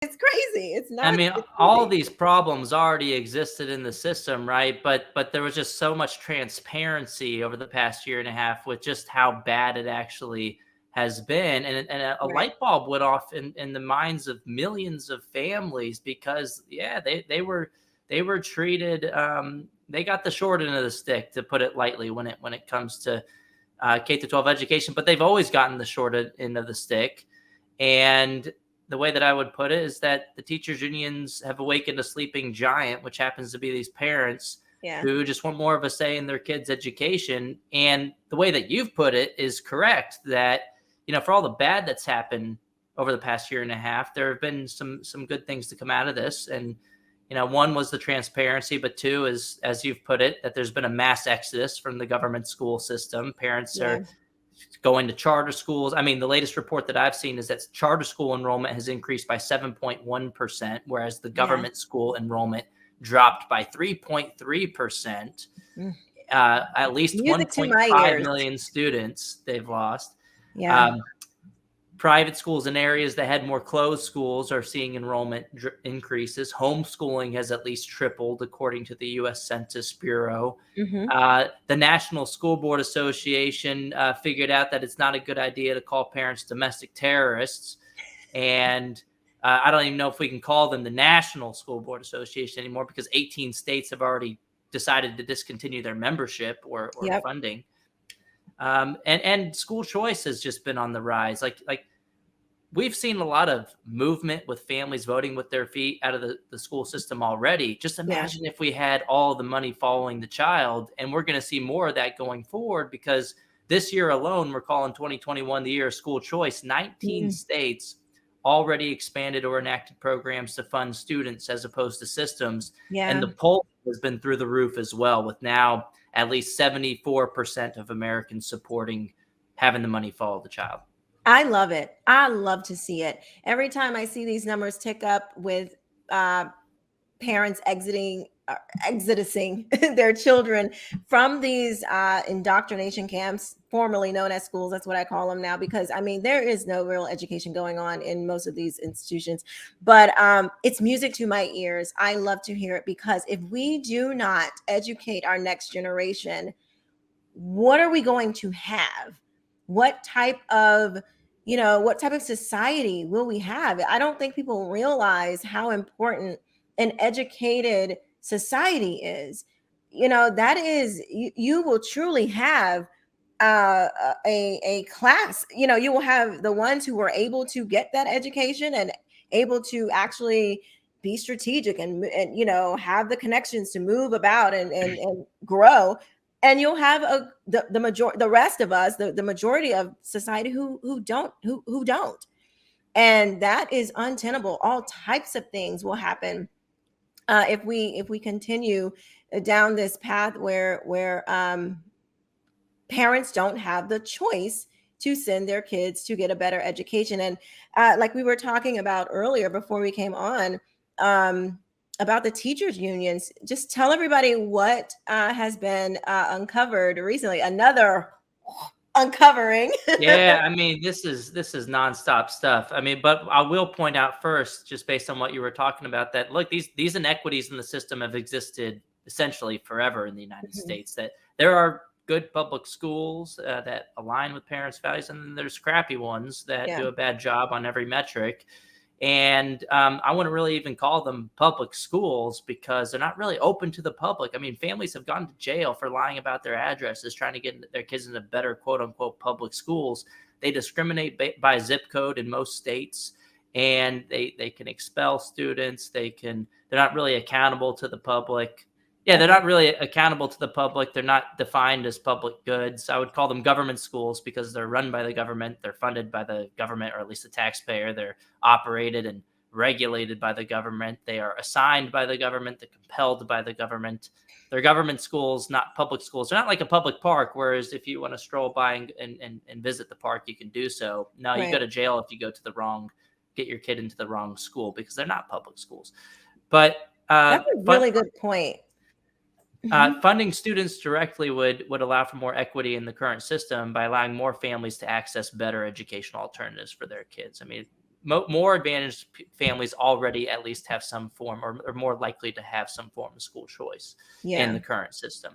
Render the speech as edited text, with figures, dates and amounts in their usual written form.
It's crazy. It's I nuts. mean, It's all crazy. these problems already existed in the system, right? But there was just so much transparency over the past year and a half with just how bad it actually has been, and a Right. light bulb went off in the minds of millions of families because yeah, they were treated they got the short end of the stick, to put it lightly, when it comes to K to 12 education, but they've always gotten the short end of the stick. And the way that I would put it is that the teachers unions have awakened a sleeping giant, which happens to be these parents Yeah. who just want more of a say in their kids' education. And the way that you've put it is correct, that, for all the bad that's happened over the past year and a half, there have been some good things to come out of this. And one was the transparency, but two is, as you've put it, that there's been a mass exodus from the government school system. Parents Yeah. are going to charter schools. I mean, the latest report that I've seen is that charter school enrollment has increased by 7.1%, whereas the Yeah. government school enrollment dropped by 3.3%. Mm. At least Music to 1.5 my ears. million students they've lost. Yeah. Um, Private schools in areas that had more closed schools are seeing enrollment increases. Homeschooling has at least tripled, according to the U.S. Census Bureau. Hmm. The National School Board Association figured out that it's not a good idea to call parents domestic terrorists. And I don't even know if we can call them the National School Board Association anymore, because 18 states have already decided to discontinue their membership or Yep. funding. And school choice has just been on the rise. Like we've seen a lot of movement with families voting with their feet out of the school system already. Just Yeah. imagine if we had all the money following the child, and we're going to see more of that going forward, because this year alone, we're calling 2021 the year of school choice. 19 Mm. states already expanded or enacted programs to fund students as opposed to systems. And Yeah. the poll has been through the roof as well, with now at least 74% of Americans supporting having the money follow the child. I love it. I love to see it. Every time I see these numbers tick up with uh, parents exodusing their children from these indoctrination camps, formerly known as schools. That's what I call them now, because I mean, there is no real education going on in most of these institutions. But it's music to my ears. I love to hear it, because if we do not educate our next generation, what are we going to have? What type of, what type of society will we have? I don't think people realize how important an educated society is. That is, you will truly have a class. You will have the ones who were able to get that education and able to actually be strategic and have the connections to move about and grow. And you'll have the rest of us, the majority of society, who don't. And that is untenable. All types of things will happen if we continue down this path where parents don't have the choice to send their kids to get a better education. And like we were talking about earlier before we came on, um, about the teachers unions, just tell everybody what has been uncovered recently. Another uncovering. Yeah, I mean, this is nonstop stuff. I mean, but I will point out first, just based on what you were talking about, that look, these inequities in the system have existed essentially forever in the United Mhm. States. That there are good public schools that align with parents' values, and then there's crappy ones that Yeah. do a bad job on every metric. And I wouldn't really even call them public schools, because they're not really open to the public. I mean, families have gone to jail for lying about their addresses, trying to get their kids into better quote unquote public schools. They discriminate by zip code in most states, and they can expel students. They're not really accountable to the public. Yeah, they're Okay. not really accountable to the public. They're not defined as public goods. I would call them government schools, because they're run by the government. They're funded by the government, or at least the taxpayer. They're operated and regulated by the government. They are assigned by the government. They're compelled by the government. They're government schools, not public schools. They're not like a public park, whereas if you want to stroll by and visit the park, you can do so. No, you go Right. to jail if you get your kid into the wrong school, because they're not public schools. But That's a really good point. Mhm. funding students directly would allow for more equity in the current system by allowing more families to access better educational alternatives for their kids. I mean, more advantaged families already at least have some form or are more likely to have some form of school choice in Yeah. the current system.